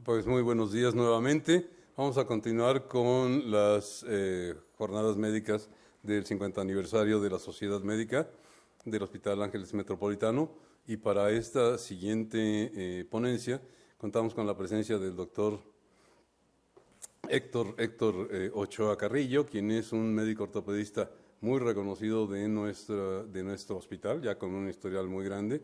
Pues muy buenos días nuevamente. Vamos a continuar con las jornadas médicas del 50 aniversario de la Sociedad Médica del Hospital Ángeles Metropolitano, y para esta siguiente ponencia contamos con la presencia del doctor Héctor Ochoa Carrillo, quien es un médico ortopedista muy reconocido de nuestro hospital, ya con un historial muy grande.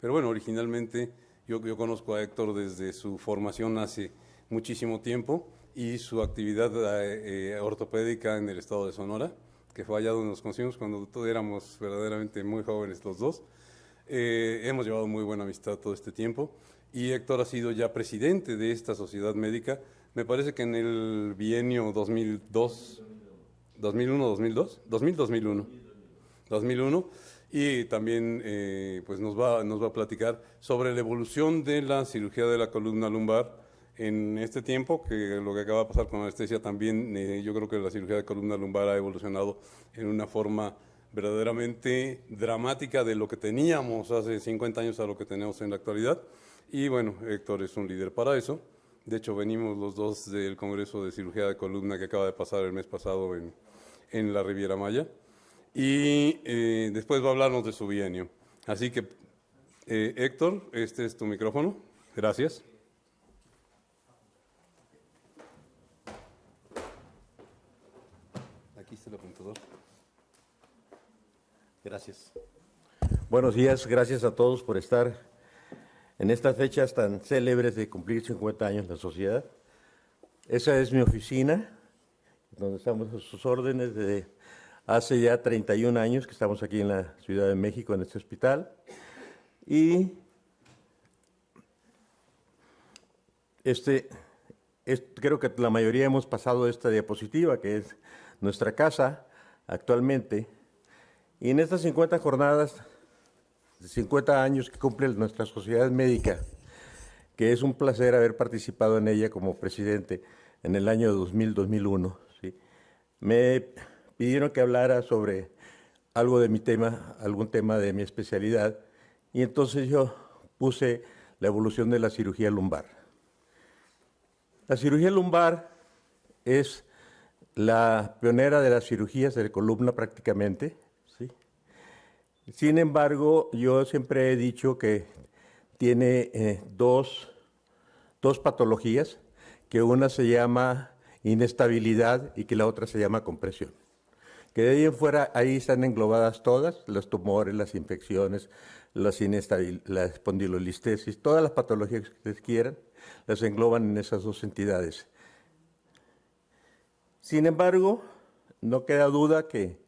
Pero bueno, originalmente yo conozco a Héctor desde su formación hace muchísimo tiempo y su actividad ortopédica en el estado de Sonora, que fue allá donde nos conocimos cuando todos éramos verdaderamente muy jóvenes los dos. Hemos llevado muy buena amistad todo este tiempo, y Héctor ha sido ya presidente de esta sociedad médica, me parece que en el bienio 2001, y también pues nos va a platicar sobre la evolución de la cirugía de la columna lumbar en este tiempo, que lo que acaba de pasar con anestesia también. Yo creo que la cirugía de columna lumbar ha evolucionado en una forma verdaderamente dramática de lo que teníamos hace 50 años a lo que tenemos en la actualidad. Y bueno, Héctor es un líder para eso. De hecho, venimos los dos del Congreso de Cirugía de Columna que acaba de pasar el mes pasado en la Riviera Maya. Y después va a hablarnos de su bienio. Así que, Héctor, este es tu micrófono. Gracias. Aquí está el apuntador. Gracias. Buenos días, gracias a todos por estar en estas fechas tan célebres de cumplir 50 años de la sociedad. Esa es mi oficina, donde estamos a sus órdenes desde hace ya 31 años que estamos aquí en la Ciudad de México, en este hospital. Y creo que la mayoría hemos pasado esta diapositiva, que es nuestra casa actualmente. Y en estas 50 jornadas, de 50 años que cumple nuestra sociedad médica, que es un placer haber participado en ella como presidente en el año 2000-2001, ¿sí? Me pidieron que hablara sobre algo de mi tema, algún tema de mi especialidad, y entonces yo puse la evolución de la cirugía lumbar. La cirugía lumbar es la pionera de las cirugías de columna prácticamente, ¿sí? Sin embargo, yo siempre he dicho que tiene dos patologías, que una se llama inestabilidad y que la otra se llama compresión. Que de ahí en fuera, ahí están englobadas todas, los tumores, las infecciones, la espondilolistesis, todas las patologías que ustedes quieran, las engloban en esas dos entidades. Sin embargo, no queda duda que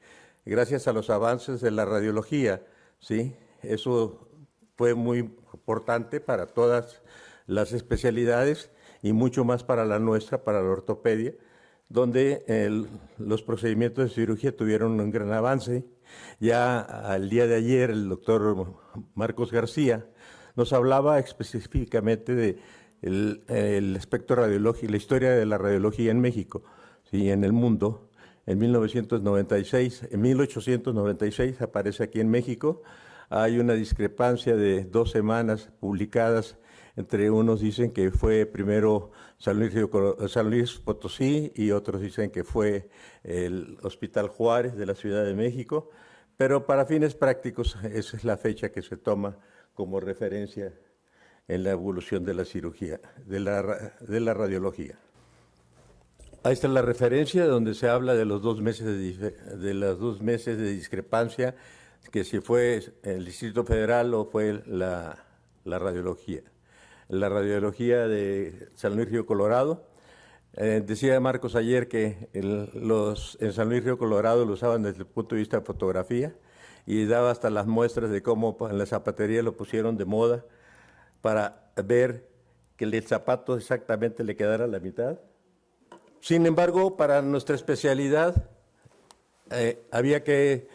gracias a los avances de la radiología, ¿sí? Eso fue muy importante para todas las especialidades y mucho más para la nuestra, para la ortopedia, donde los procedimientos de cirugía tuvieron un gran avance. Ya al día de ayer el doctor Marcos García nos hablaba específicamente de el aspecto radiológico, la historia de la radiología en México, ¿sí? En el mundo. En 1896 aparece aquí en México. Hay una discrepancia de 2 semanas publicadas. Entre unos dicen que fue primero San Luis Potosí y otros dicen que fue el Hospital Juárez de la Ciudad de México. Pero para fines prácticos esa es la fecha que se toma como referencia en la evolución de la cirugía, de la radiología. Ahí está la referencia donde se habla de los 2 meses de discrepancia, que si fue el Distrito Federal o fue la radiología. La radiología de San Luis Río Colorado. Decía Marcos ayer que en San Luis Río Colorado lo usaban desde el punto de vista de fotografía y daba hasta las muestras de cómo en la zapatería lo pusieron de moda para ver que el zapato exactamente le quedara a la mitad. Sin embargo, para nuestra especialidad había que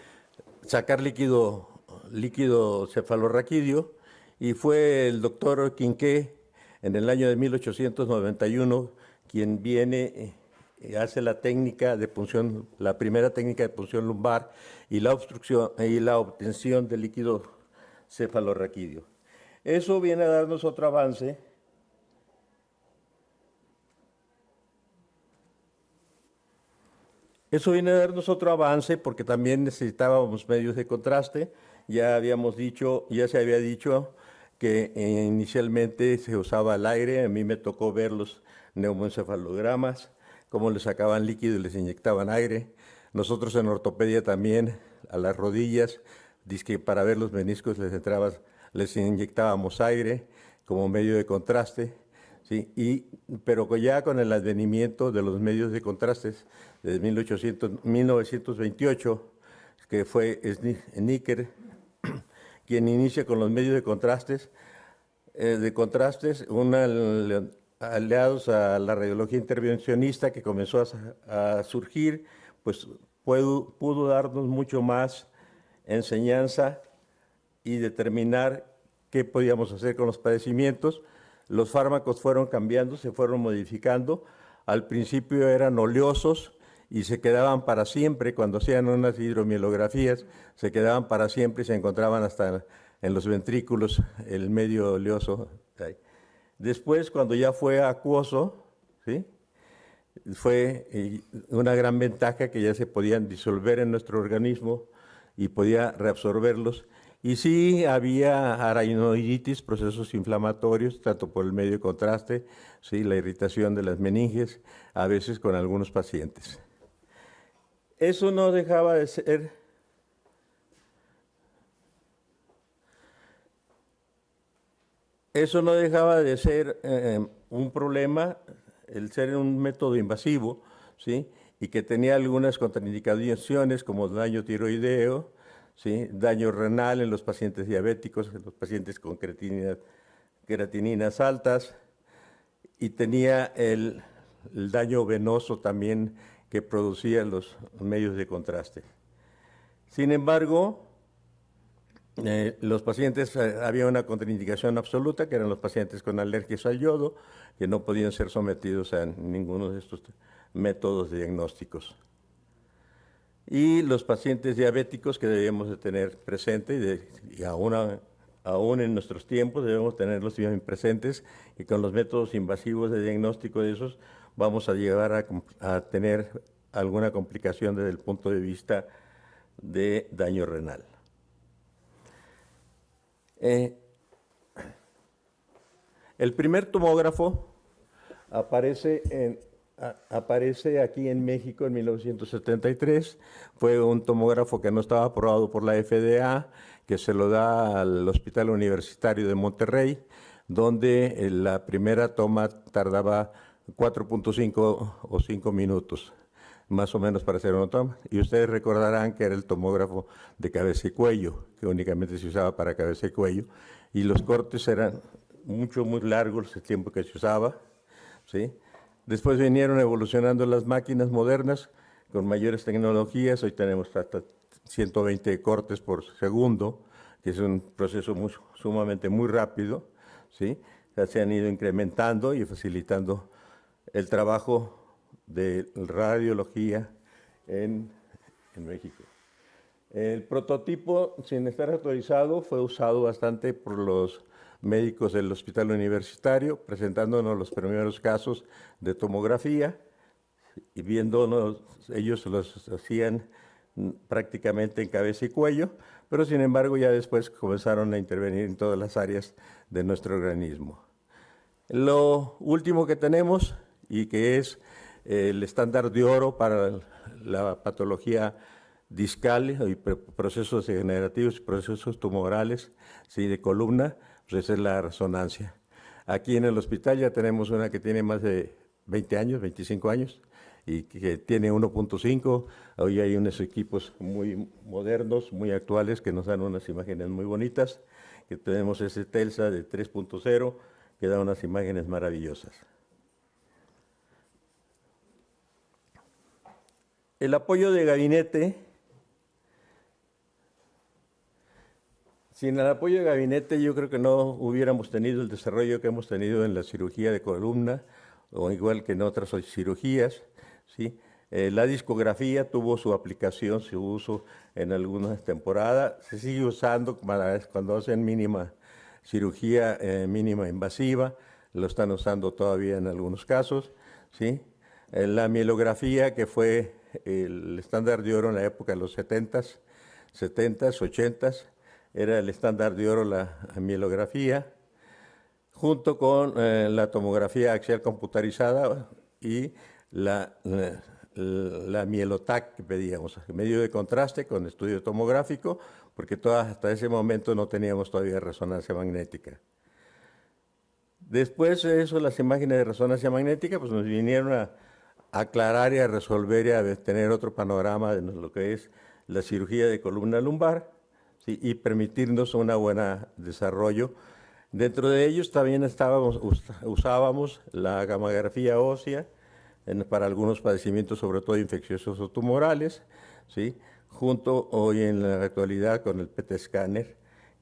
sacar líquido cefalorraquídeo, y fue el doctor Quinqué en el año de 1891 quien viene y hace la primera técnica de punción lumbar y la obtención de líquido cefalorraquídeo. Eso viene a darnos otro avance Eso viene a darnos otro avance porque también necesitábamos medios de contraste. Ya habíamos dicho, ya se había dicho que inicialmente se usaba el aire. A mí me tocó ver los neumoencefalogramas, cómo les sacaban líquido y les inyectaban aire. Nosotros en ortopedia también, a las rodillas, dizque para ver los meniscos les inyectábamos aire como medio de contraste. Sí, pero ya con el advenimiento de los medios de contrastes desde 1928, que fue Snicker quien inicia con los medios de contrastes, aliados a la radiología intervencionista que comenzó a surgir, pues pudo darnos mucho más enseñanza y determinar qué podíamos hacer con los padecimientos. Los fármacos fueron cambiando, se fueron modificando. Al principio eran oleosos y se quedaban para siempre. Cuando hacían unas hidromielografías, se quedaban para siempre y se encontraban hasta en los ventrículos el medio oleoso. Después, cuando ya fue acuoso, ¿sí?, fue una gran ventaja que ya se podían disolver en nuestro organismo y podía reabsorberlos. Y sí había aranioiditis, procesos inflamatorios, tanto por el medio de contraste, sí, la irritación de las meninges, a veces con algunos pacientes. Eso no dejaba de ser un problema, el ser un método invasivo, ¿sí?, y que tenía algunas contraindicaciones como daño tiroideo, ¿sí?, daño renal en los pacientes diabéticos, en los pacientes con creatininas altas, y tenía el daño venoso también que producían los medios de contraste. Sin embargo, los pacientes, había una contraindicación absoluta, que eran los pacientes con alergias al yodo, que no podían ser sometidos a ninguno de estos métodos diagnósticos. Y los pacientes diabéticos que debemos de tener presente, y aún en nuestros tiempos debemos tenerlos bien presentes, y con los métodos invasivos de diagnóstico de esos vamos a llegar a tener alguna complicación desde el punto de vista de daño renal. El primer tomógrafo aparece aquí en México en 1973. Fue un tomógrafo que no estaba aprobado por la FDA, que se lo da al Hospital Universitario de Monterrey, donde la primera toma tardaba 4.5 o 5 minutos, más o menos, para hacer una toma. Y ustedes recordarán que era el tomógrafo de cabeza y cuello, que únicamente se usaba para cabeza y cuello, y los cortes eran muy largos el tiempo que se usaba, ¿sí? Después vinieron evolucionando las máquinas modernas con mayores tecnologías. Hoy tenemos hasta 120 cortes por segundo, que es un proceso sumamente muy rápido, ¿sí? Se han ido incrementando y facilitando el trabajo de radiología en México. El prototipo, sin estar autorizado, fue usado bastante por los médicos del hospital universitario, presentándonos los primeros casos de tomografía, y viéndonos, ellos los hacían prácticamente en cabeza y cuello, pero sin embargo ya después comenzaron a intervenir en todas las áreas de nuestro organismo. Lo último que tenemos, y que es el estándar de oro para la patología discal y procesos degenerativos y procesos tumorales, ¿sí?, de columna, pues es la resonancia. Aquí en el hospital ya tenemos una que tiene más de 20 años, 25 años, y que tiene 1.5. Hoy hay unos equipos muy modernos, muy actuales, que nos dan unas imágenes muy bonitas. Que tenemos ese TELSA de 3.0, que da unas imágenes maravillosas. El apoyo de gabinete. Sin el apoyo de gabinete, yo creo que no hubiéramos tenido el desarrollo que hemos tenido en la cirugía de columna, o igual que en otras cirugías, ¿sí? La discografía tuvo su aplicación, su uso en algunas temporadas, se sigue usando cuando hacen mínima cirugía mínima invasiva, lo están usando todavía en algunos casos, ¿sí? La mielografía, que fue el estándar de oro en la época de los 70s, 80s, era el estándar de oro la mielografía, junto con la tomografía axial computarizada y la Mielotac que pedíamos, medio de contraste con estudio tomográfico, porque hasta ese momento no teníamos todavía resonancia magnética. Después de eso, las imágenes de resonancia magnética pues nos vinieron a aclarar y a resolver y a tener otro panorama de lo que es la cirugía de columna lumbar, ¿sí? Y permitirnos un buen desarrollo. Dentro de ellos también usábamos la gammagrafía ósea para algunos padecimientos, sobre todo infecciosos o tumorales, ¿sí? Junto hoy en la actualidad con el PET escáner,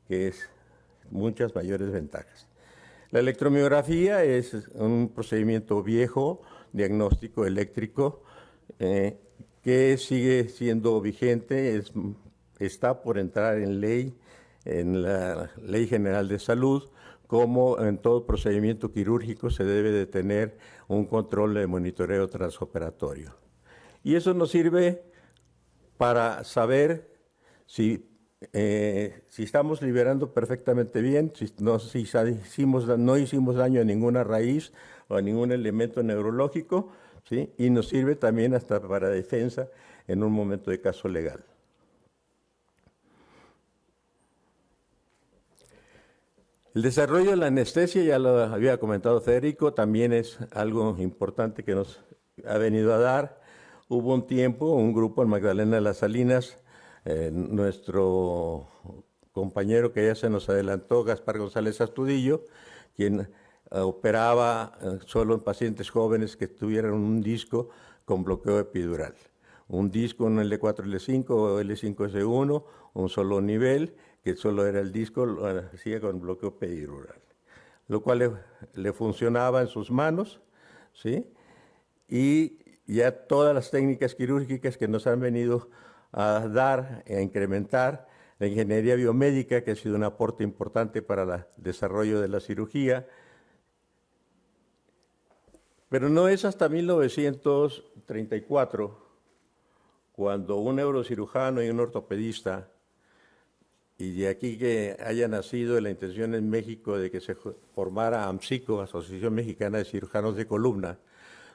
que es muchas mayores ventajas. La electromiografía es un procedimiento viejo, diagnóstico eléctrico, que sigue siendo vigente, está por entrar en ley, en la Ley General de Salud. Como en todo procedimiento quirúrgico se debe de tener un control de monitoreo transoperatorio. Y eso nos sirve para saber si estamos liberando perfectamente bien, si no hicimos daño a ninguna raíz o a ningún elemento neurológico, ¿sí? Y nos sirve también hasta para defensa en un momento de caso legal. El desarrollo de la anestesia, ya lo había comentado Federico, también es algo importante que nos ha venido a dar. Hubo un tiempo, un grupo en Magdalena de las Salinas, nuestro compañero que ya se nos adelantó, Gaspar González Astudillo, quien operaba solo en pacientes jóvenes que tuvieran un disco con bloqueo epidural. Un disco, un L4, L5 o L5S1, un solo nivel, que solo era el disco, lo hacía con bloqueo epidural, lo cual le funcionaba en sus manos, ¿sí? Y ya todas las técnicas quirúrgicas que nos han venido a dar, a incrementar, la ingeniería biomédica, que ha sido un aporte importante para el desarrollo de la cirugía, pero no es hasta 1934 cuando un neurocirujano y un ortopedista, y de aquí que haya nacido la intención en México de que se formara AMCICO, Asociación Mexicana de Cirujanos de Columna,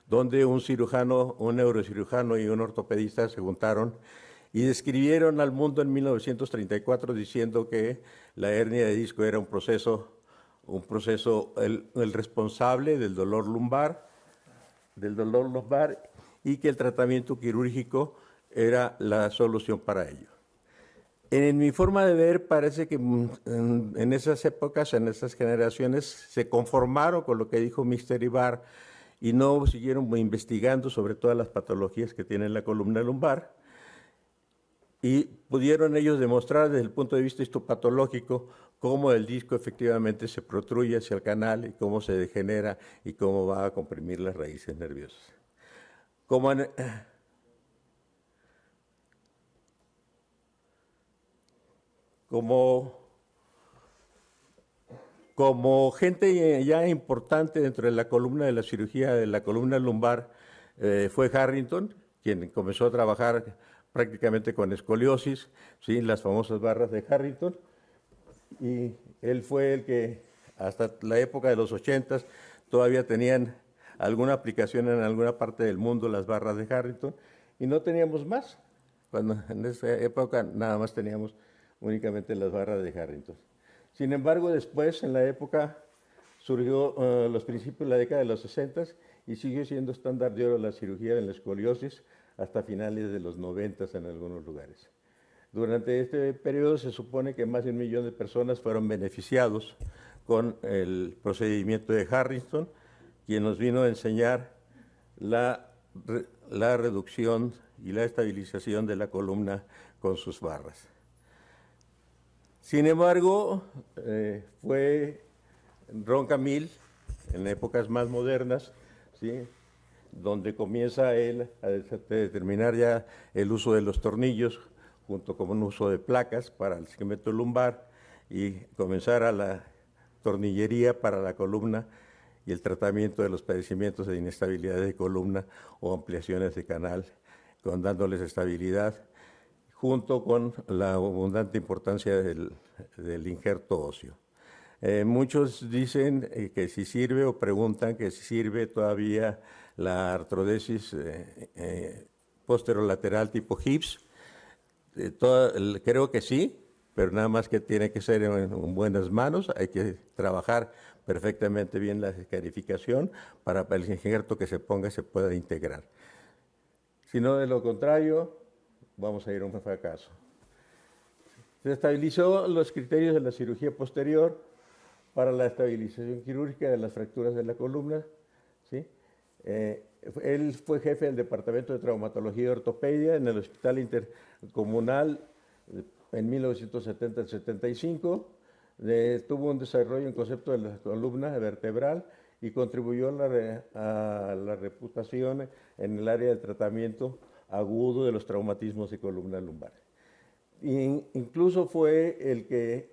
donde un cirujano, un neurocirujano y un ortopedista se juntaron y describieron al mundo en 1934 diciendo que la hernia de disco era un proceso el responsable del dolor lumbar, y que el tratamiento quirúrgico era la solución para ello. En mi forma de ver, parece que en esas épocas, en esas generaciones, se conformaron con lo que dijo Mr. Ibar y no siguieron investigando sobre todas las patologías que tiene la columna lumbar, y pudieron ellos demostrar desde el punto de vista histopatológico cómo el disco efectivamente se protruye hacia el canal y cómo se degenera y cómo va a comprimir las raíces nerviosas. Como gente ya importante dentro de la columna de la cirugía de la columna lumbar, fue Harrington, quien comenzó a trabajar prácticamente con escoliosis, ¿sí? Las famosas barras de Harrington, y él fue el que hasta la época de los 80s todavía tenían alguna aplicación en alguna parte del mundo las barras de Harrington, y no teníamos más. Cuando en esa época nada más teníamos únicamente las barras de Harrington. Sin embargo, después, en la época, surgió los principios de la década de los 60 y sigue siendo estándar de oro la cirugía de la escoliosis hasta finales de los 90 en algunos lugares. Durante este periodo se supone que más de 1 millón de personas fueron beneficiados con el procedimiento de Harrington, quien nos vino a enseñar la reducción y la estabilización de la columna con sus barras. Sin embargo, fue Ron Camille, en épocas más modernas, ¿sí?, donde comienza él a determinar ya el uso de los tornillos, junto con un uso de placas para el segmento lumbar, y comenzar a la tornillería para la columna, y el tratamiento de los padecimientos de inestabilidad de columna o ampliaciones de canal, dándoles estabilidad, junto con la abundante importancia del injerto óseo. Muchos dicen que si sirve o preguntan que si sirve todavía la artrodesis posterolateral tipo HIPS. Creo que sí, pero nada más que tiene que ser en buenas manos. Hay que trabajar perfectamente bien la escarificación para el injerto que se ponga se pueda integrar. Si no, de lo contrario, vamos a ir a un fracaso. Se estabilizó los criterios de la cirugía posterior para la estabilización quirúrgica de las fracturas de la columna, ¿sí? Él fue jefe del Departamento de Traumatología y Ortopedia en el Hospital Intercomunal en 1970 al 75. Tuvo un desarrollo en concepto de la columna vertebral y contribuyó a la reputación en el área del tratamiento agudo de los traumatismos de columna lumbar. Incluso fue el que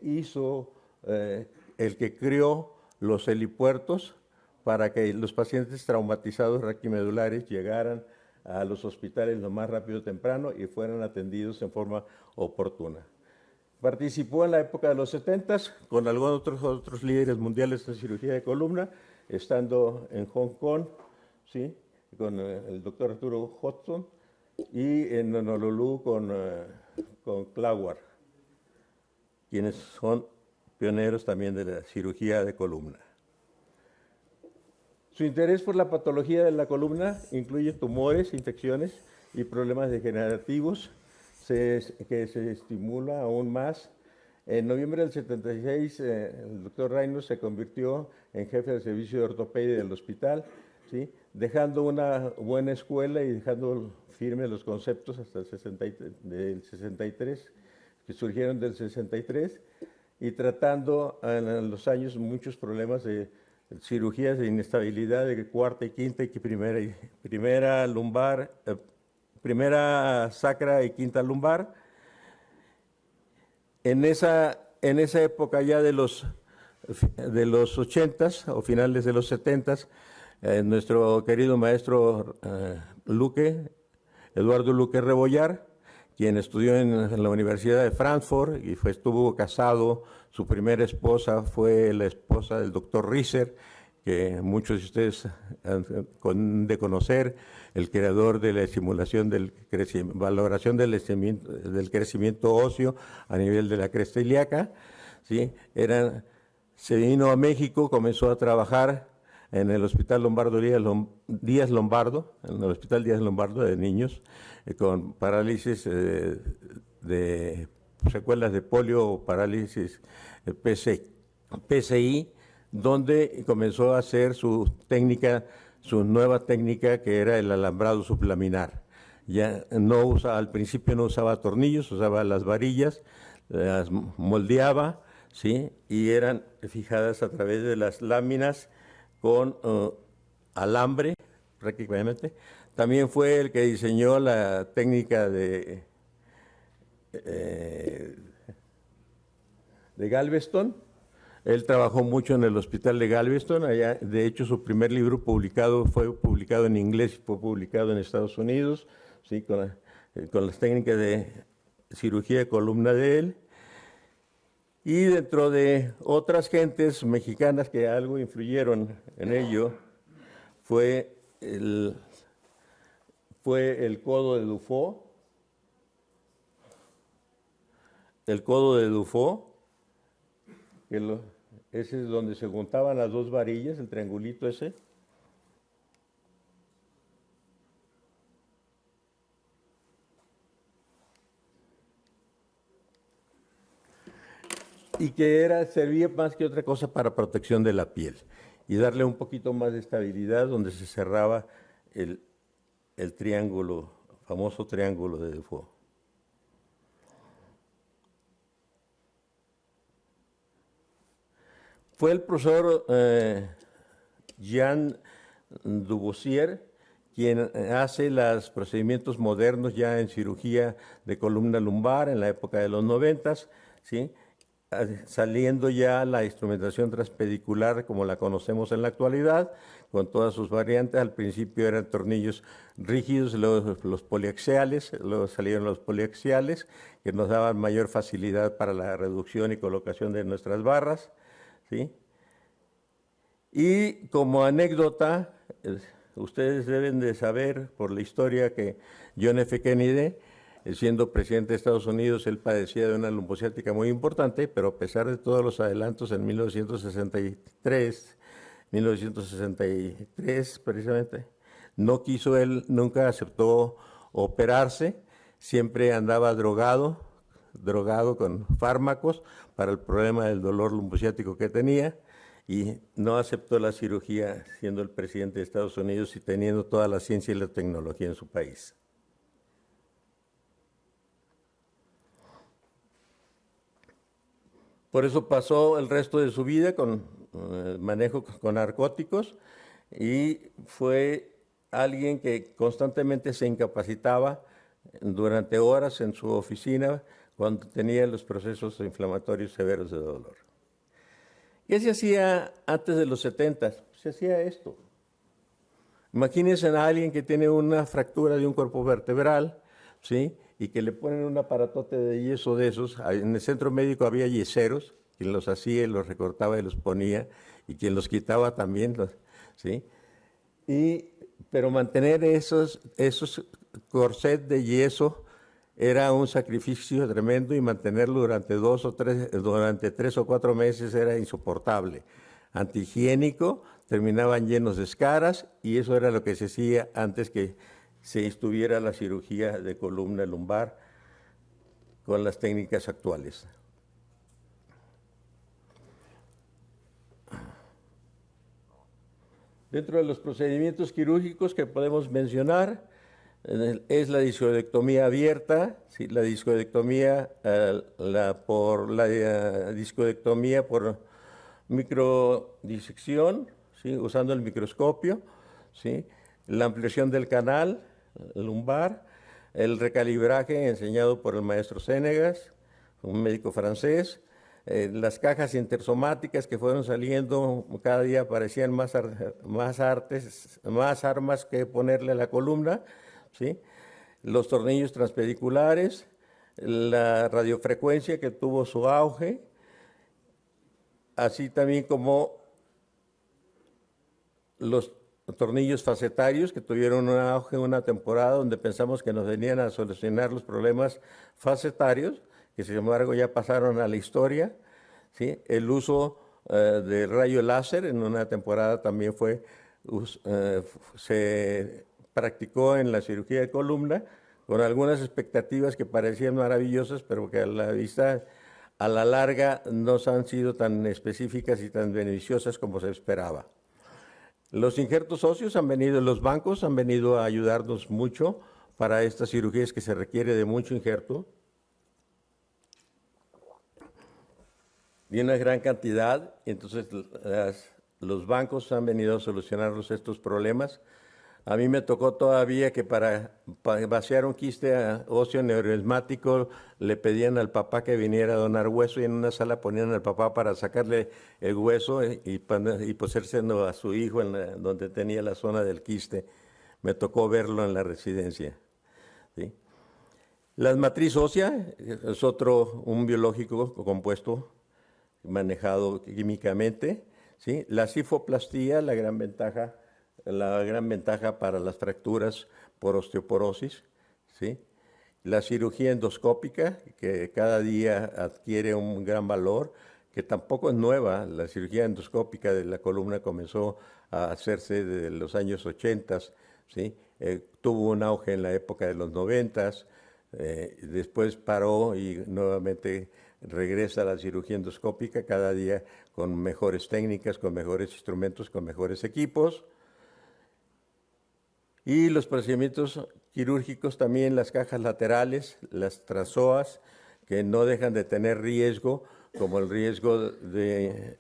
creó los helipuertos para que los pacientes traumatizados raquimedulares llegaran a los hospitales lo más rápido temprano y fueran atendidos en forma oportuna. Participó en la época de los 70s con algunos otros líderes mundiales en cirugía de columna, estando en Hong Kong, ¿sí? Con el doctor Arturo Hodgson, y en Honolulu con Clauwar, quienes son pioneros también de la cirugía de columna. Su interés por la patología de la columna incluye tumores, infecciones y problemas degenerativos que se estimula aún más. En noviembre del 76, el doctor Reynolds se convirtió en jefe del servicio de ortopedia del hospital, ¿sí? Dejando una buena escuela y dejando firmes los conceptos hasta del 63, que surgieron del 63, y tratando en los años muchos problemas de cirugías de inestabilidad de cuarta y quinta y primera lumbar, primera sacra y quinta lumbar. En esa época ya de los 80s o finales de los 70s, nuestro querido maestro Eduardo Luque Rebollar, quien estudió en la Universidad de Frankfurt y estuvo casado. Su primera esposa fue la esposa del doctor Risser, que muchos de ustedes han de conocer, el creador de la estimulación valoración del crecimiento óseo a nivel de la cresta ilíaca, ¿sí? Se vino a México, comenzó a trabajar en el Hospital Díaz Lombardo, en el Hospital Díaz Lombardo de niños, con parálisis de secuelas de polio o parálisis PCI, donde comenzó a hacer su nueva técnica, que era el alambrado sublaminar. Ya al principio no usaba tornillos, usaba las varillas, las moldeaba, ¿sí? Y eran fijadas a través de las láminas con alambre, prácticamente. También fue el que diseñó la técnica de Galveston. Él trabajó mucho en el hospital de Galveston. Allá, de hecho, su primer libro fue publicado en inglés y fue publicado en Estados Unidos, ¿sí? con las técnicas de cirugía de columna de él. Y dentro de otras gentes mexicanas que algo influyeron en ello, fue el codo de Dufault. El codo de Dufault, ese es donde se juntaban las dos varillas, el triangulito ese. Y que servía más que otra cosa para protección de la piel y darle un poquito más de estabilidad donde se cerraba el triángulo, famoso triángulo de Dufault. Fue el profesor Jean Duboisier quien hace los procedimientos modernos ya en cirugía de columna lumbar en la época de los 90, ¿sí? saliendo ya la instrumentación transpedicular como la conocemos en la actualidad, con todas sus variantes. Al principio eran tornillos rígidos, luego los poliaxiales, luego salieron los poliaxiales, que nos daban mayor facilidad para la reducción y colocación de nuestras barras, ¿sí? Y como anécdota, ustedes deben de saber por la historia que John F. Kennedy, siendo presidente de Estados Unidos, él padecía de una lumpociática muy importante, pero a pesar de todos los adelantos en 1963 precisamente, no quiso él, nunca aceptó operarse, siempre andaba drogado con fármacos para el problema del dolor lumpociático que tenía, y no aceptó la cirugía siendo el presidente de Estados Unidos y teniendo toda la ciencia y la tecnología en su país. Por eso pasó el resto de su vida con manejo con narcóticos, y fue alguien que constantemente se incapacitaba durante horas en su oficina cuando tenía los procesos inflamatorios severos de dolor. ¿Qué se hacía antes de los 70? Se hacía esto. Imagínense a alguien que tiene una fractura de un cuerpo vertebral, ¿sí?, y que le ponen un aparatote de yeso de esos. En el centro médico había yeseros, quien los hacía y los recortaba y los ponía, y quien los quitaba también, ¿sí? Pero mantener esos corsets de yeso era un sacrificio tremendo, y mantenerlo durante 3 o 4 meses era insoportable. Antihigiénico, terminaban llenos de escaras, y eso era lo que se hacía antes que se estuviera la cirugía de columna lumbar con las técnicas actuales. Dentro de los procedimientos quirúrgicos que podemos mencionar es la discodectomía abierta, ¿sí? La discodectomía, discodectomía por microdisección, ¿sí?, usando el microscopio, ¿sí?, la ampliación del canal lumbar, el recalibraje enseñado por el maestro Senegas, un médico francés, las cajas intersomáticas que fueron saliendo, cada día parecían más armas que ponerle a la columna, ¿sí?, los tornillos transpediculares, la radiofrecuencia que tuvo su auge, así también como los tornillos facetarios que tuvieron un auge en una temporada donde pensamos que nos venían a solucionar los problemas facetarios, que sin embargo ya pasaron a la historia, ¿sí? El uso del rayo láser en una temporada también se practicó en la cirugía de columna, con algunas expectativas que parecían maravillosas, pero que a la vista, a la larga, no han sido tan específicas y tan beneficiosas como se esperaba. Los injertos óseos los bancos han venido a ayudarnos mucho para estas cirugías que se requiere de mucho injerto y una gran cantidad. Entonces los bancos han venido a solucionarnos estos problemas. A mí me tocó todavía que para vaciar un quiste óseo neuroesmático le pedían al papá que viniera a donar hueso, y en una sala ponían al papá para sacarle el hueso y posérselo a su hijo donde tenía la zona del quiste. Me tocó verlo en la residencia, ¿sí? La matriz ósea es un biológico compuesto manejado químicamente, ¿sí? La cifoplastía, la gran ventaja para las fracturas por osteoporosis, ¿sí? La cirugía endoscópica, que cada día adquiere un gran valor, que tampoco es nueva. La cirugía endoscópica de la columna comenzó a hacerse desde los años 80, ¿sí? Tuvo un auge en la época de los 90, después paró y nuevamente regresa a la cirugía endoscópica, cada día con mejores técnicas, con mejores instrumentos, con mejores equipos. Y los procedimientos quirúrgicos también, las cajas laterales, las trasoas, que no dejan de tener riesgo, como el riesgo de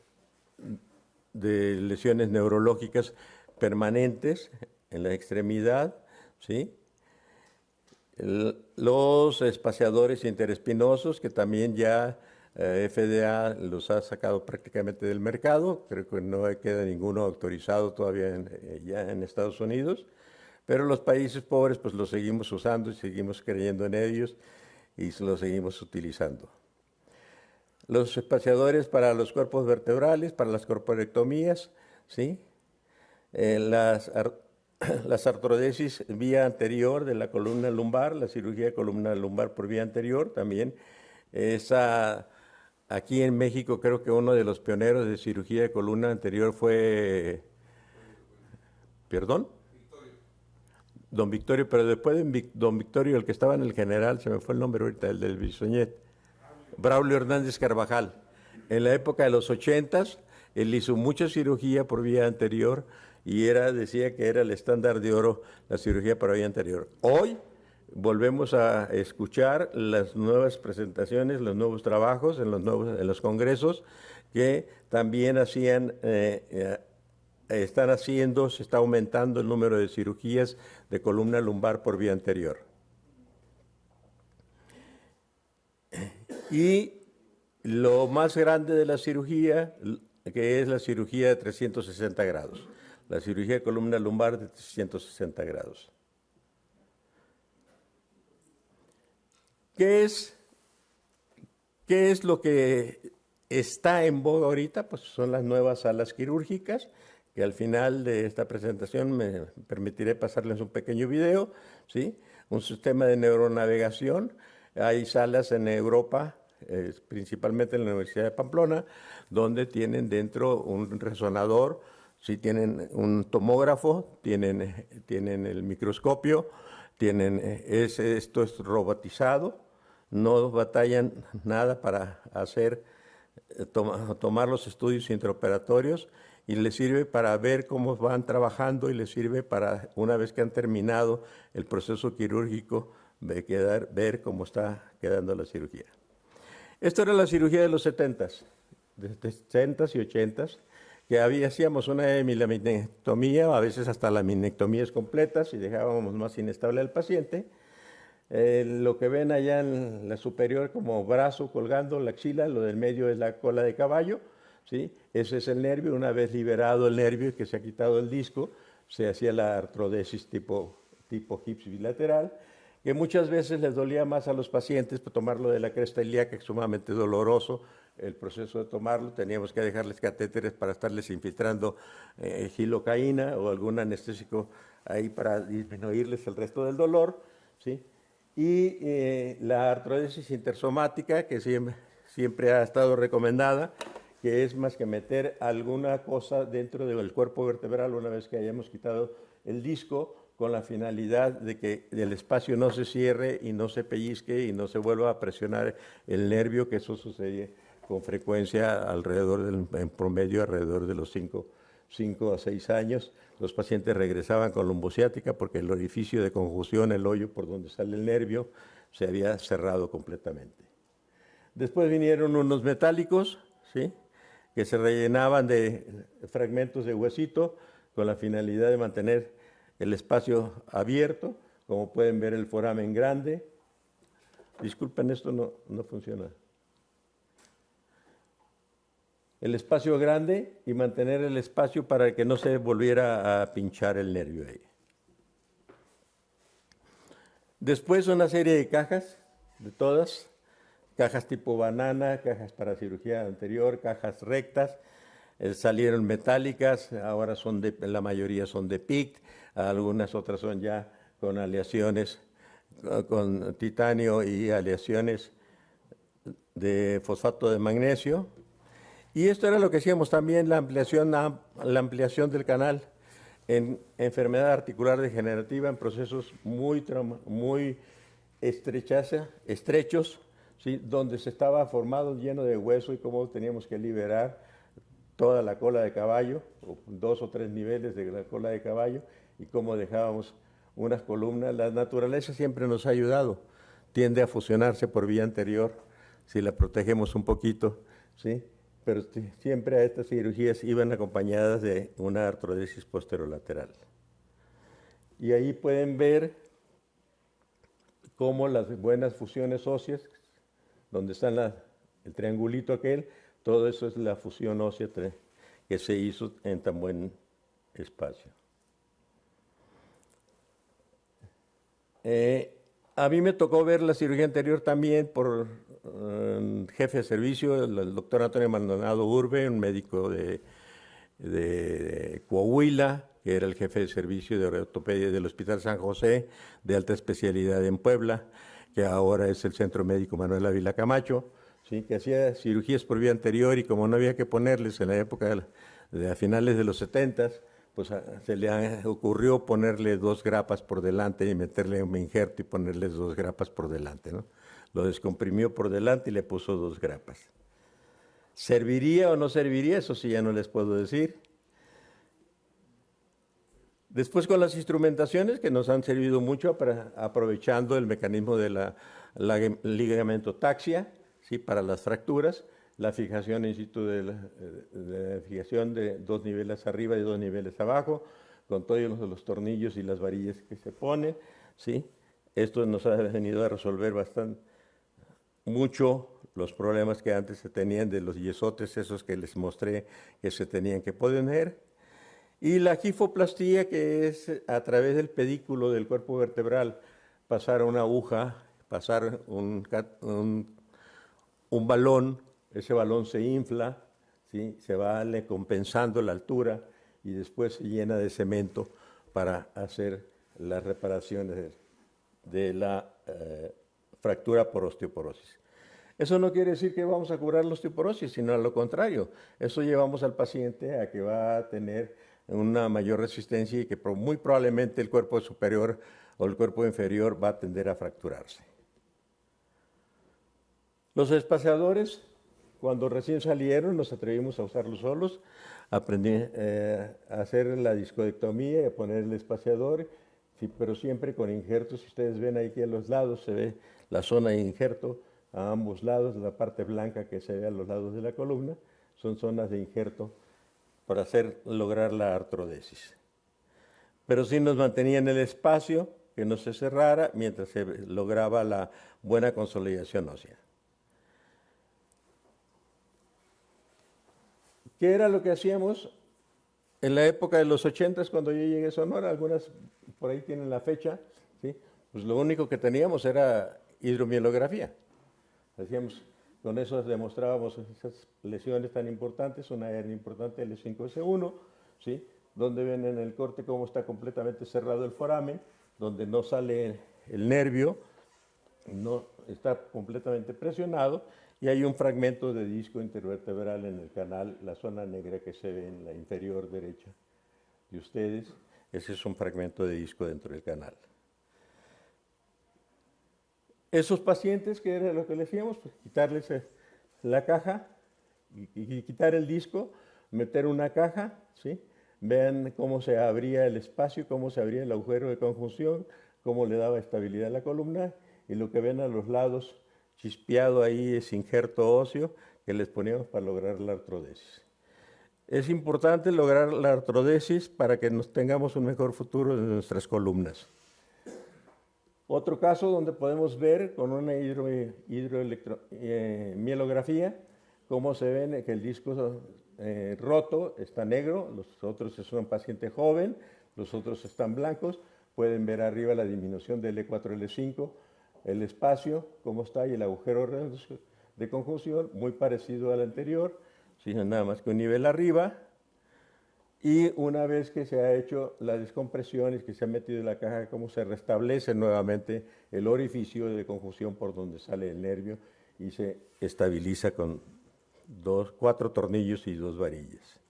lesiones neurológicas permanentes en la extremidad, ¿sí? Los espaciadores interespinosos, que también ya FDA los ha sacado prácticamente del mercado, creo que no queda ninguno autorizado todavía ya en Estados Unidos, pero los países pobres pues los seguimos usando y seguimos creyendo en ellos y los seguimos utilizando. Los espaciadores para los cuerpos vertebrales, para las corporectomías, ¿sí? Las artrodesis vía anterior de la columna lumbar, la cirugía de columna lumbar por vía anterior también. Aquí en México creo que uno de los pioneros de cirugía de columna anterior fue, ¿perdón? Don Victorio, pero después de Don Victorio, el que estaba en el general, se me fue el nombre ahorita, el del Bisoñet, Braulio Hernández Carvajal. En la época de los 80s, él hizo mucha cirugía por vía anterior y decía que era el estándar de oro la cirugía por vía anterior. Hoy volvemos a escuchar las nuevas presentaciones, los nuevos trabajos en los congresos que también están haciendo, se está aumentando el número de cirugías de columna lumbar por vía anterior. Y lo más grande de la cirugía, que es la cirugía de 360 grados, la cirugía de columna lumbar de 360 grados. ¿Qué es lo que está en boga ahorita? Pues son las nuevas salas quirúrgicas, que al final de esta presentación me permitiré pasarles un pequeño video, ¿sí? Un sistema de neuronavegación. Hay salas en Europa, principalmente en la Universidad de Pamplona, donde tienen dentro un resonador, ¿sí? Tienen un tomógrafo, tienen el microscopio, esto es robotizado, no batallan nada para tomar los estudios intraoperatorios y les sirve para ver cómo van trabajando y les sirve para, una vez que han terminado el proceso quirúrgico, ver cómo está quedando la cirugía. Esto era la cirugía de los 70s, de 70s y 80s, que hacíamos una hemilaminectomía, a veces hasta laminectomías completas y dejábamos más inestable al paciente. Lo que ven allá en la superior como brazo colgando, la axila, lo del medio es la cola de caballo, ¿sí? Ese es el nervio. Una vez liberado el nervio y que se ha quitado el disco, se hacía la artrodesis tipo gips bilateral, que muchas veces les dolía más a los pacientes por tomarlo de la cresta ilíaca, que es sumamente doloroso el proceso de tomarlo. Teníamos que dejarles catéteres para estarles infiltrando gilocaína o algún anestésico ahí para disminuirles el resto del dolor, ¿sí? Y la artrodesis intersomática, que siempre ha estado recomendada, que es más que meter alguna cosa dentro del cuerpo vertebral una vez que hayamos quitado el disco, con la finalidad de que el espacio no se cierre y no se pellizque y no se vuelva a presionar el nervio, que eso sucede con frecuencia en promedio alrededor de los 5 a 6 años. Los pacientes regresaban con lumbociática porque el orificio de conjunción, el hoyo por donde sale el nervio, se había cerrado completamente. Después vinieron unos metálicos, ¿sí?, que se rellenaban de fragmentos de huesito con la finalidad de mantener el espacio abierto. Como pueden ver, el foramen grande. Disculpen, esto no funciona. El espacio grande y mantener el espacio para que no se volviera a pinchar el nervio ahí. Después una serie de cajas, de todas, cajas tipo banana, cajas para cirugía anterior, cajas rectas, salieron metálicas, ahora la mayoría son de PICT, algunas otras son ya con aleaciones con titanio y aleaciones de fosfato de magnesio. Y esto era lo que hacíamos también, la ampliación del canal en enfermedad articular degenerativa, en procesos muy estrechos, ¿sí?, donde se estaba formado lleno de hueso y cómo teníamos que liberar toda la cola de caballo, 2 o 3 niveles de la cola de caballo, y cómo dejábamos unas columnas. La naturaleza siempre nos ha ayudado, tiende a fusionarse por vía anterior, si la protegemos un poquito, ¿sí?, pero siempre a estas cirugías iban acompañadas de una artrodesis posterolateral. Y ahí pueden ver cómo las buenas fusiones óseas, donde están el triangulito aquel, todo eso es la fusión ósea que se hizo en tan buen espacio. A mí me tocó ver la cirugía anterior también por jefe de servicio, el doctor Antonio Maldonado Urbe, un médico de Coahuila, que era el jefe de servicio de ortopedia del Hospital San José, de alta especialidad en Puebla, que ahora es el Centro Médico Manuel Ávila Camacho, ¿sí? Que hacía cirugías por vía anterior y como no había que ponerles en la época a finales de los 70, pues se le ocurrió ponerle 2 grapas por delante y meterle un injerto y ponerles 2 grapas por delante, ¿no? Lo descomprimió por delante y le puso 2 grapas. ¿Serviría o no serviría? Eso sí ya no les puedo decir. Después con las instrumentaciones que nos han servido mucho aprovechando el mecanismo de la ligamentotaxia, ¿sí? Para las fracturas, la fijación in situ de la fijación de 2 niveles arriba y 2 niveles abajo, con todos los tornillos y las varillas que se ponen, ¿sí? Esto nos ha venido a resolver mucho los problemas que antes se tenían de los yesotes, esos que les mostré que se tenían que poner. Y la gifoplastía, que es a través del pedículo del cuerpo vertebral, pasar una aguja, pasar un balón, ese balón se infla, ¿sí? Se va compensando la altura y después se llena de cemento para hacer las reparaciones de la fractura por osteoporosis. Eso no quiere decir que vamos a curar la osteoporosis, sino a lo contrario. Eso llevamos al paciente a que va a tener una mayor resistencia y que muy probablemente el cuerpo superior o el cuerpo inferior va a tender a fracturarse. Los espaciadores, cuando recién salieron, nos atrevimos a usarlos solos. Aprendí a hacer la discodectomía y a poner el espaciador, sí, pero siempre con injertos. Si ustedes ven ahí que a los lados se ve la zona de injerto a ambos lados, la parte blanca que se ve a los lados de la columna, son zonas de injerto para lograr la artrodesis. Pero sí nos mantenían el espacio, que no se cerrara, mientras se lograba la buena consolidación ósea. ¿Qué era lo que hacíamos? En la época de los 80, cuando yo llegué a Sonora, algunas por ahí tienen la fecha, ¿sí? Pues lo único que teníamos era hidromielografía. Hacíamos, con eso demostrábamos esas lesiones tan importantes, una hernia importante, L5S1, ¿sí? Donde ven en el corte cómo está completamente cerrado el foramen, donde no sale el nervio, no está completamente presionado, y hay un fragmento de disco intervertebral en el canal, la zona negra que se ve en la inferior derecha de ustedes. Ese es un fragmento de disco dentro del canal. Esos pacientes, ¿qué era lo que le hacíamos? Pues quitarles la caja y quitar el disco, meter una caja, ¿sí? Vean cómo se abría el espacio, cómo se abría el agujero de conjunción, cómo le daba estabilidad a la columna, y lo que ven a los lados chispeado ahí es injerto óseo que les poníamos para lograr la artrodesis. Es importante lograr la artrodesis para que tengamos un mejor futuro en nuestras columnas. Otro caso donde podemos ver con una hidromielografía cómo se ve que el disco roto está negro, los otros es un paciente joven, los otros están blancos. Pueden ver arriba la disminución del L4, L5, el espacio, cómo está, y el agujero de conjunción, muy parecido al anterior, sino nada más que un nivel arriba. Y una vez que se ha hecho la descompresión y que se ha metido en la caja, cómo se restablece nuevamente el orificio de conjunción por donde sale el nervio y se estabiliza con 4 tornillos y 2 varillas.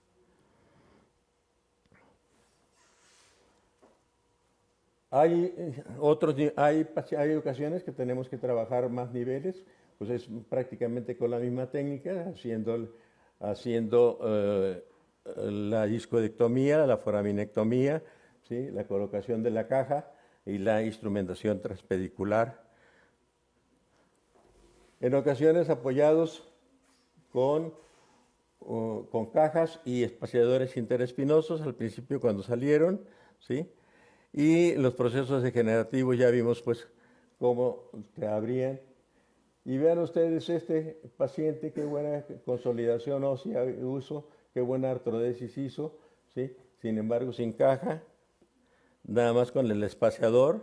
Hay ocasiones que tenemos que trabajar más niveles, pues es prácticamente con la misma técnica, haciendo la discodectomía, la foraminectomía, ¿sí? La colocación de la caja y la instrumentación transpedicular. En ocasiones apoyados con cajas y espaciadores interespinosos al principio cuando salieron, ¿sí? Y los procesos degenerativos ya vimos pues cómo se abrían Y vean ustedes este paciente, qué buena consolidación ósea hizo, qué buena artrodesis hizo, ¿sí? Sin embargo, sin caja, nada más con el espaciador.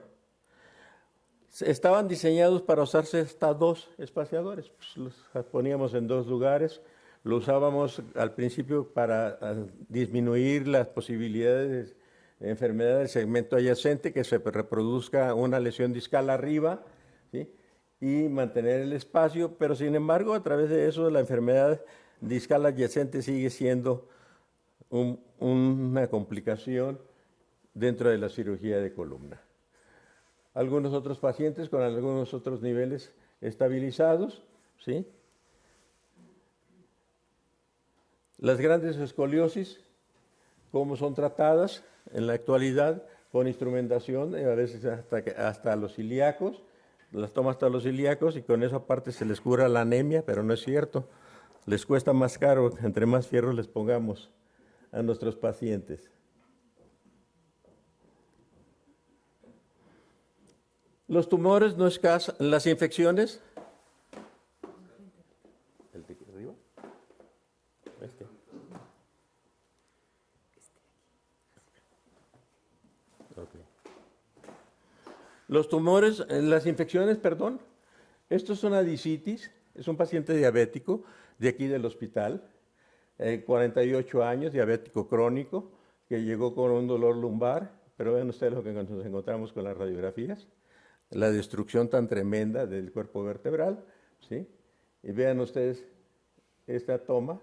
Estaban diseñados para usarse hasta 2 espaciadores, pues los poníamos en 2 lugares, lo usábamos al principio para disminuir las posibilidades de enfermedad del segmento adyacente, que se reproduzca una lesión discal arriba, ¿sí? Y mantener el espacio, pero sin embargo a través de eso la enfermedad discal adyacente sigue siendo una complicación dentro de la cirugía de columna. Algunos otros pacientes con algunos otros niveles estabilizados, ¿sí? Las grandes escoliosis, cómo son tratadas en la actualidad con instrumentación, a veces hasta los ilíacos, las toma hasta los ilíacos y con eso aparte se les cura la anemia, pero no es cierto. Les cuesta más caro, entre más fierros les pongamos a nuestros pacientes. Los tumores no escasan, las infecciones. ¿El de arriba? Este. Okay. Los tumores, las infecciones, perdón. Esto es una disitis, es un paciente diabético de aquí del hospital, 48 años, diabético crónico, que llegó con un dolor lumbar, pero vean ustedes lo que nos encontramos con las radiografías. La destrucción tan tremenda del cuerpo vertebral, ¿sí? Y vean ustedes esta toma,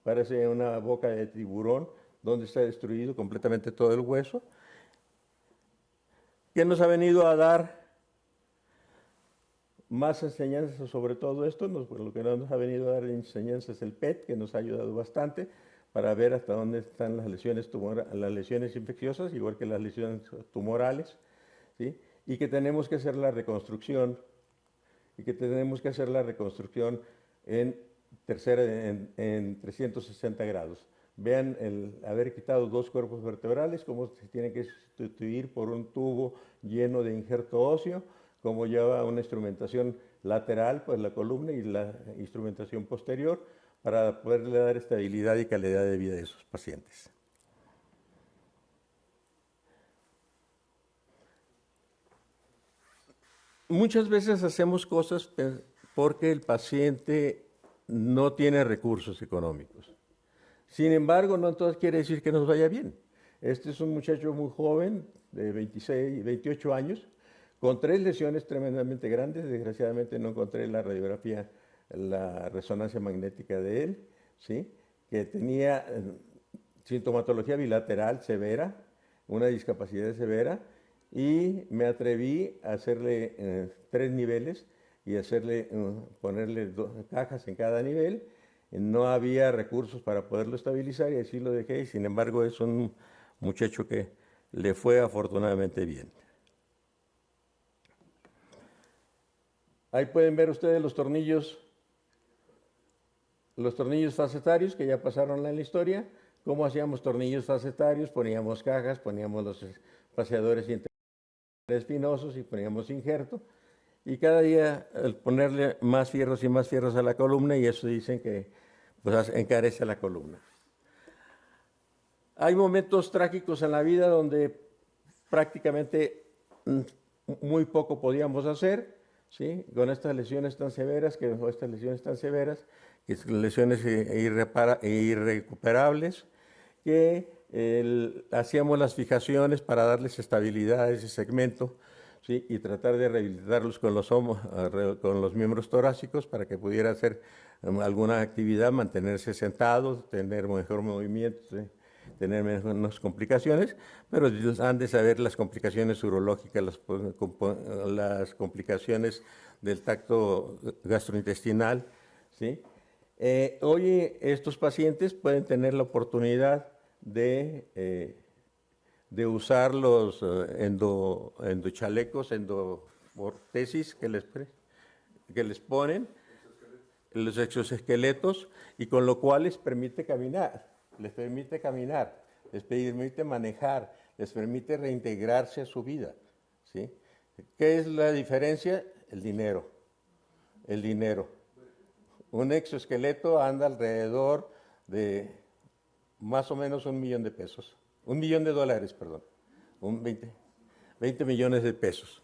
parece una boca de tiburón, donde está destruido completamente todo el hueso. ¿Qué nos ha venido a dar más enseñanzas sobre todo esto? Lo que nos ha venido a dar enseñanzas es el PET, que nos ha ayudado bastante para ver hasta dónde están las lesiones infecciosas, igual que las lesiones tumorales, ¿sí? Y que tenemos que hacer la reconstrucción, en 360 grados. Vean el haber quitado 2 cuerpos vertebrales, cómo se tiene que sustituir por un tubo lleno de injerto óseo, cómo lleva una instrumentación lateral, pues la columna, y la instrumentación posterior, para poderle dar estabilidad y calidad de vida a esos pacientes. Muchas veces hacemos cosas porque el paciente no tiene recursos económicos. Sin embargo, no entonces quiere decir que nos vaya bien. Este es un muchacho muy joven, de 28 años, con 3 lesiones tremendamente grandes. Desgraciadamente no encontré la radiografía, la resonancia magnética de él, ¿sí? Que tenía sintomatología bilateral severa, una discapacidad severa, y me atreví a hacerle 3 niveles y ponerle 2 cajas en cada nivel. No había recursos para poderlo estabilizar y así lo dejé, y sin embargo es un muchacho que le fue afortunadamente bien. Ahí pueden ver ustedes los tornillos facetarios que ya pasaron en la historia. Cómo hacíamos tornillos facetarios, poníamos cajas, poníamos los espaciadores espinosos y poníamos injerto. Y cada día ponerle más fierros y más fierros a la columna, y eso dicen que pues, encarece la columna. Hay momentos trágicos en la vida donde prácticamente muy poco podíamos hacer, ¿sí? Con estas lesiones tan severas, que son lesiones irrecuperables, que hacíamos las fijaciones para darles estabilidad a ese segmento, ¿sí? Y tratar de rehabilitarlos con los miembros torácicos para que pudiera hacer alguna actividad, mantenerse sentado, tener mejor movimiento, ¿sí? Tener menos complicaciones, pero han de saber las complicaciones urológicas, las complicaciones del tracto gastrointestinal, ¿sí? Hoy estos pacientes pueden tener la oportunidad de usar los endochalecos, endoortesis que les ponen, los exoesqueletos, y con lo cual les permite caminar, les permite manejar, les permite reintegrarse a su vida, ¿sí? ¿Qué es la diferencia? El dinero. el dinero. Un exoesqueleto anda alrededor de más o menos $1 millón. $1 millón, perdón. 20 millones de pesos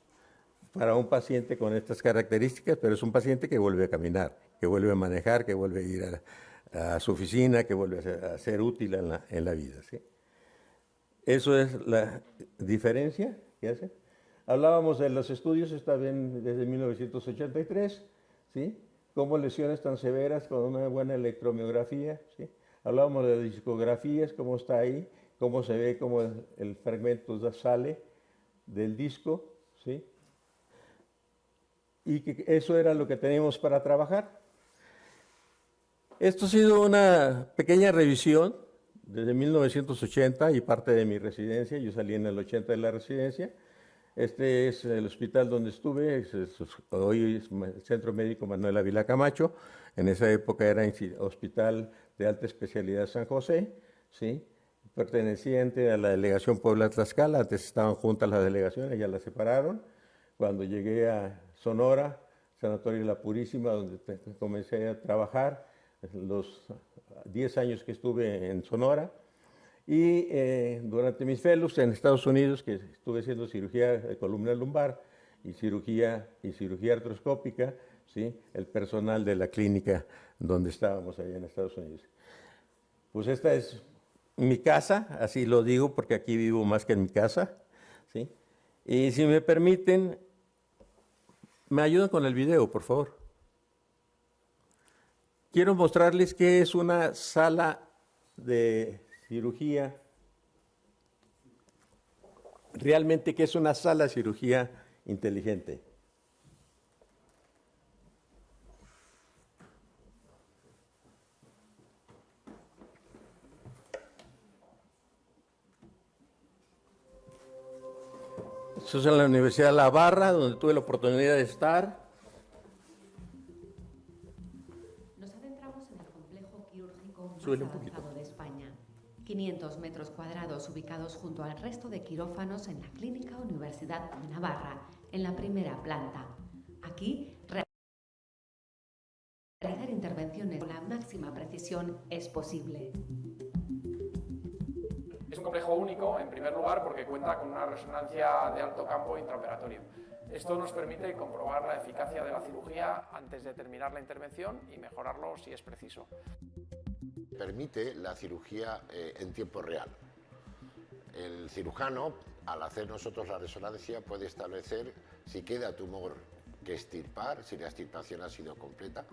para un paciente con estas características, pero es un paciente que vuelve a caminar, que vuelve a manejar, que vuelve a ir a su oficina, que vuelve a ser útil en la vida, ¿sí? Eso es la diferencia que hace. Hablábamos de los estudios, está bien desde 1983, ¿sí? Como lesiones tan severas con una buena electromiografía, ¿sí? Hablábamos de discografías, cómo está ahí, cómo se ve cómo el fragmento sale del disco, ¿sí? Y que eso era lo que teníamos para trabajar. Esto ha sido una pequeña revisión desde 1980 y parte de mi residencia. Yo salí en el 80 de la residencia. Este es el hospital donde estuve, hoy es el Centro Médico Manuel Ávila Camacho. En esa época era Hospital de Alta Especialidad San José, ¿sí? Perteneciente a la delegación Puebla-Tlaxcala. Antes estaban juntas las delegaciones, ya las separaron. Cuando llegué a Sonora, Sanatorio La Purísima, donde comencé a trabajar, los 10 años que estuve en Sonora, y durante mis fellows en Estados Unidos, que estuve haciendo cirugía de columna lumbar y cirugía artroscópica, ¿sí? El personal de la clínica donde estábamos allá en Estados Unidos. Pues esta es mi casa, así lo digo porque aquí vivo más que en mi casa, ¿sí? Y si me permiten, me ayudan con el video, por favor. Quiero mostrarles qué es una sala de cirugía, realmente qué es una sala de cirugía inteligente. Esto es en la Universidad de La Barra, donde tuve la oportunidad de estar. Nos adentramos en el complejo quirúrgico más avanzado de España. 500 metros cuadrados ubicados junto al resto de quirófanos en la Clínica Universidad de Navarra, en la primera planta. Aquí, realizar intervenciones con la máxima precisión es posible. Es un complejo único, en primer lugar, porque cuenta con una resonancia de alto campo intraoperatorio. Esto nos permite comprobar la eficacia de la cirugía antes de terminar la intervención y mejorarlo si es preciso. Permite la cirugía en tiempo real. El cirujano, al hacer nosotros la resonancia, puede establecer si queda tumor que extirpar, si la extirpación ha sido completa,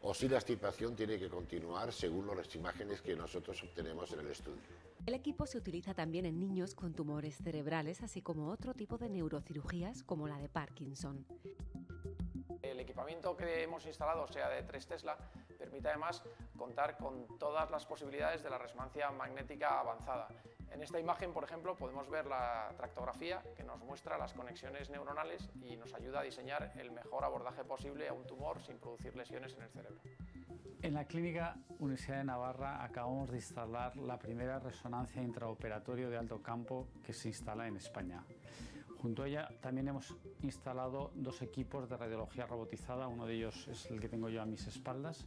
o si la extirpación tiene que continuar según las imágenes que nosotros obtenemos en el estudio. El equipo se utiliza también en niños con tumores cerebrales, así como otro tipo de neurocirugías como la de Parkinson. El equipamiento que hemos instalado, sea de 3 Tesla, permite además contar con todas las posibilidades de la resonancia magnética avanzada. En esta imagen, por ejemplo, podemos ver la tractografía que nos muestra las conexiones neuronales y nos ayuda a diseñar el mejor abordaje posible a un tumor sin producir lesiones en el cerebro. En la Clínica Universidad de Navarra acabamos de instalar la primera resonancia intraoperatorio de alto campo que se instala en España. Junto a ella también hemos instalado 2 equipos de radiología robotizada, uno de ellos es el que tengo yo a mis espaldas,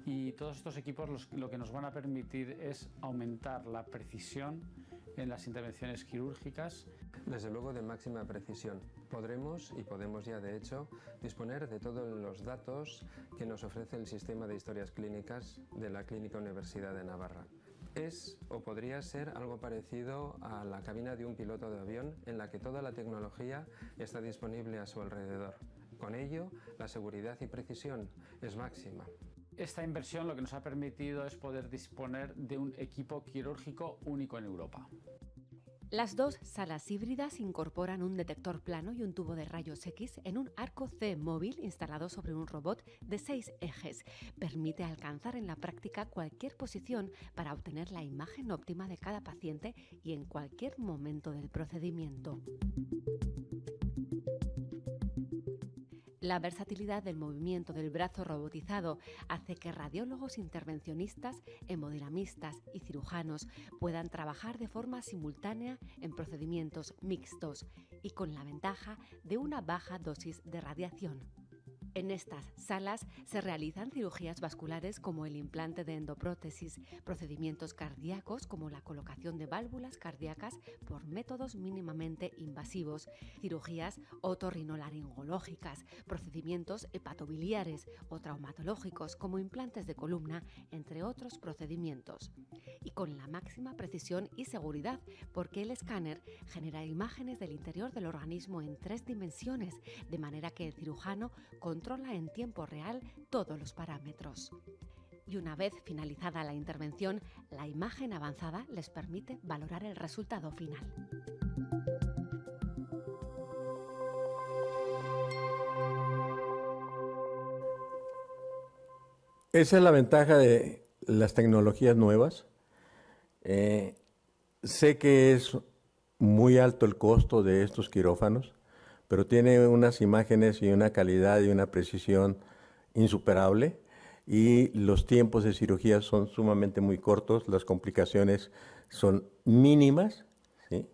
y todos estos equipos lo que nos van a permitir es aumentar la precisión en las intervenciones quirúrgicas. Desde luego de máxima precisión. Podremos y podemos ya de hecho disponer de todos los datos que nos ofrece el sistema de historias clínicas de la Clínica Universidad de Navarra. Es o podría ser algo parecido a la cabina de un piloto de avión en la que toda la tecnología está disponible a su alrededor. Con ello, la seguridad y precisión es máxima. Esta inversión lo que nos ha permitido es poder disponer de un equipo quirúrgico único en Europa. Las 2 salas híbridas incorporan un detector plano y un tubo de rayos X en un arco C móvil instalado sobre un robot de 6 ejes. Permite alcanzar en la práctica cualquier posición para obtener la imagen óptima de cada paciente y en cualquier momento del procedimiento. La versatilidad del movimiento del brazo robotizado hace que radiólogos intervencionistas, hemodinamistas y cirujanos puedan trabajar de forma simultánea en procedimientos mixtos y con la ventaja de una baja dosis de radiación. En estas salas se realizan cirugías vasculares como el implante de endoprótesis, procedimientos cardíacos como la colocación de válvulas cardíacas por métodos mínimamente invasivos, cirugías otorrinolaringológicas, procedimientos hepatobiliares o traumatológicos como implantes de columna, entre otros procedimientos. Y con la máxima precisión y seguridad, porque el escáner genera imágenes del interior del organismo en 3 dimensiones, de manera que el cirujano controla en tiempo real todos los parámetros. Y una vez finalizada la intervención, la imagen avanzada les permite valorar el resultado final. Esa es la ventaja de las tecnologías nuevas. Sé que es muy alto el costo de estos quirófanos, pero tiene unas imágenes y una calidad y una precisión insuperable, y los tiempos de cirugía son sumamente muy cortos, las complicaciones son mínimas, ¿sí?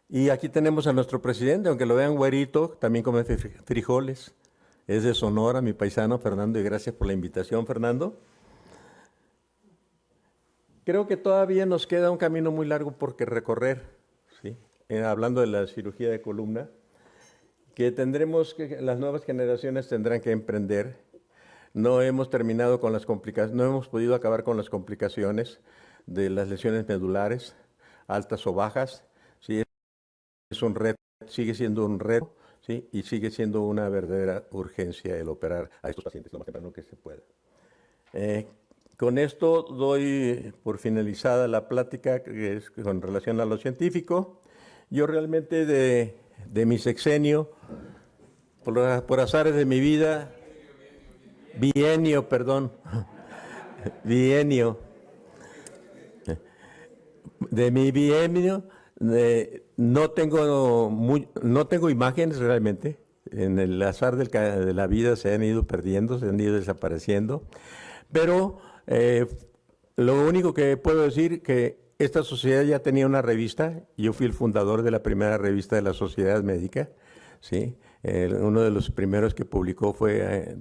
Y aquí tenemos a nuestro presidente, aunque lo vean güerito, también come frijoles. Es de Sonora, mi paisano Fernando, y gracias por la invitación, Fernando. Creo que todavía nos queda un camino muy largo por recorrer, ¿sí? Hablando de la cirugía de columna, que las nuevas generaciones tendrán que emprender. No hemos terminado con las complicaciones, no hemos podido acabar con las complicaciones de las lesiones medulares, altas o bajas, ¿sí? Es un reto, sigue siendo un reto, ¿sí? Y sigue siendo una verdadera urgencia el operar a estos pacientes lo más temprano que se pueda. Con esto doy por finalizada la plática que es con relación a lo científico. Yo realmente de mi sexenio, por azares de mi vida, bienio, de mi bienio, no tengo imágenes realmente. En el azar de la vida se han ido perdiendo, se han ido desapareciendo, pero lo único que puedo decir que esta sociedad ya tenía una revista. Yo fui el fundador de la primera revista de la Sociedad Médica, ¿sí? Uno de los primeros que publicó fue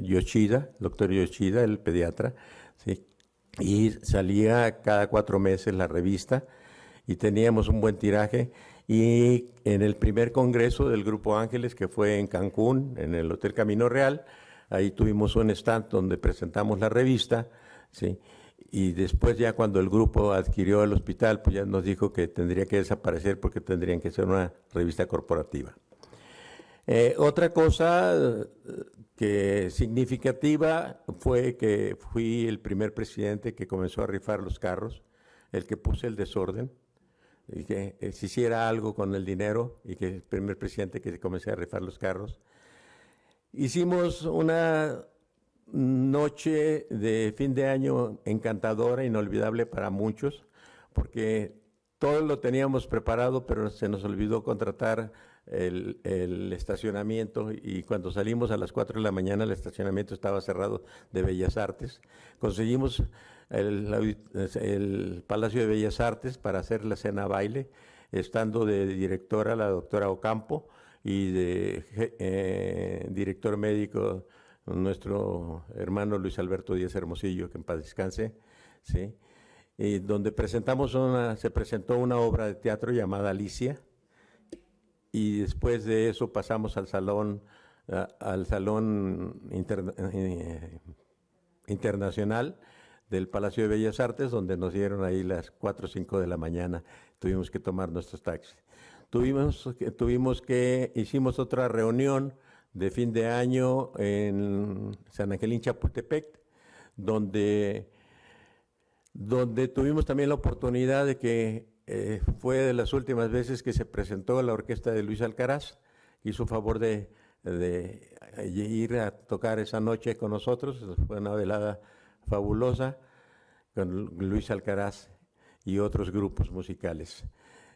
Yoshida, doctor Yoshida, el pediatra, ¿sí? Y salía cada 4 meses la revista y teníamos un buen tiraje. Y en el primer congreso del Grupo Ángeles, que fue en Cancún, en el Hotel Camino Real, ahí tuvimos un stand donde presentamos la revista, ¿sí? Y después ya cuando el grupo adquirió el hospital, pues ya nos dijo que tendría que desaparecer porque tendrían que ser una revista corporativa. Otra cosa que significativa fue que fui el primer presidente que comenzó a rifar los carros, el que puse el desorden, y que se hiciera algo con el dinero, y que el primer presidente que comencé a rifar los carros. Hicimos una noche de fin de año encantadora, inolvidable para muchos, porque todo lo teníamos preparado, pero se nos olvidó contratar el estacionamiento, y cuando salimos a las 4 de la mañana el estacionamiento estaba cerrado de Bellas Artes. Conseguimos el Palacio de Bellas Artes para hacer la cena baile, estando de directora la doctora Ocampo y de director médico nuestro hermano Luis Alberto Díaz Hermosillo, que en paz descanse, ¿sí? Y donde se presentó una obra de teatro llamada Alicia, y después de eso pasamos al salón internacional del Palacio de Bellas Artes, donde nos dieron ahí las 4 o 5 de la mañana. Tuvimos que tomar nuestros taxis. Hicimos otra reunión de fin de año en San Angelín, Chapultepec, donde tuvimos también la oportunidad de que fue de las últimas veces que se presentó la orquesta de Luis Alcaraz. Hizo favor de ir a tocar esa noche con nosotros. Fue una velada fabulosa con Luis Alcaraz y otros grupos musicales.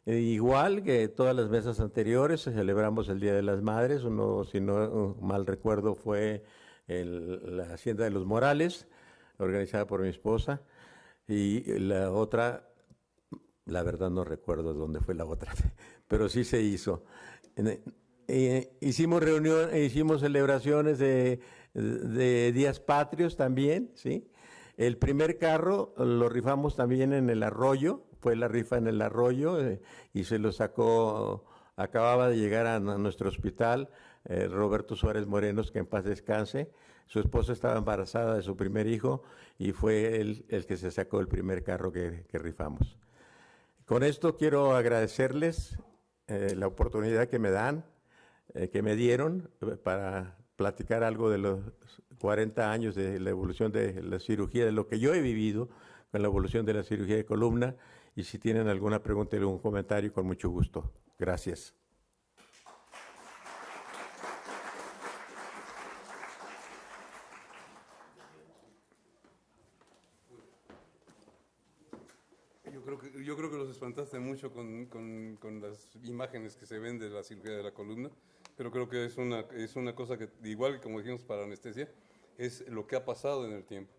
Igual que todas las mesas anteriores, celebramos el Día de las Madres. Uno, si no mal recuerdo, fue la Hacienda de los Morales, organizada por mi esposa, y la otra La verdad no recuerdo dónde fue la otra, pero sí se hizo. Hicimos hicimos celebraciones de días patrios también, ¿sí? El primer carro lo rifamos también en el Arroyo, fue la rifa en el Arroyo, y se lo sacó, acababa de llegar a nuestro hospital, Roberto Suárez Morenos, que en paz descanse. Su esposa estaba embarazada de su primer hijo y fue él el que se sacó el primer carro que rifamos. Con esto quiero agradecerles la oportunidad que me dan, que me dieron para platicar algo de los 40 años de la evolución de la cirugía, de lo que yo he vivido con la evolución de la cirugía de columna. Y si tienen alguna pregunta o algún comentario, con mucho gusto. Gracias. Yo creo que los espantaste mucho con las imágenes que se ven de la cirugía de la columna, pero creo que es una cosa que, igual que como dijimos para anestesia, es lo que ha pasado en el tiempo.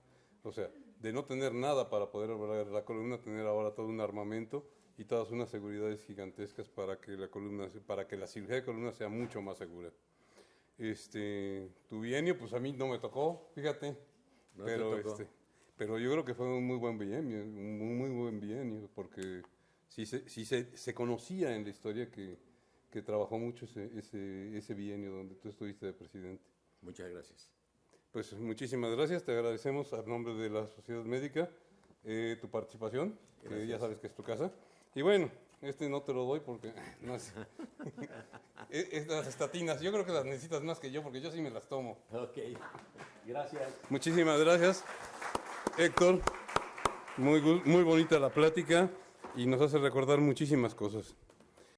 O sea, de no tener nada para poder operar la columna, tener ahora todo un armamento y todas unas seguridades gigantescas para que la cirugía de columna sea mucho más segura. Tu bienio, pues a mí no me tocó, fíjate, No pero te tocó. pero yo creo que fue un muy buen bienio, porque sí se conocía en la historia que trabajó mucho ese bienio donde tú estuviste de presidente. Muchas gracias. Pues muchísimas gracias, te agradecemos a nombre de la Sociedad Médica tu participación, que ya sabes que es tu casa. Y bueno, no te lo doy porque no sé. Las estatinas, yo creo que las necesitas más que yo porque yo sí me las tomo. Ok, gracias. Muchísimas gracias, Héctor. Muy bonita la plática y nos hace recordar muchísimas cosas.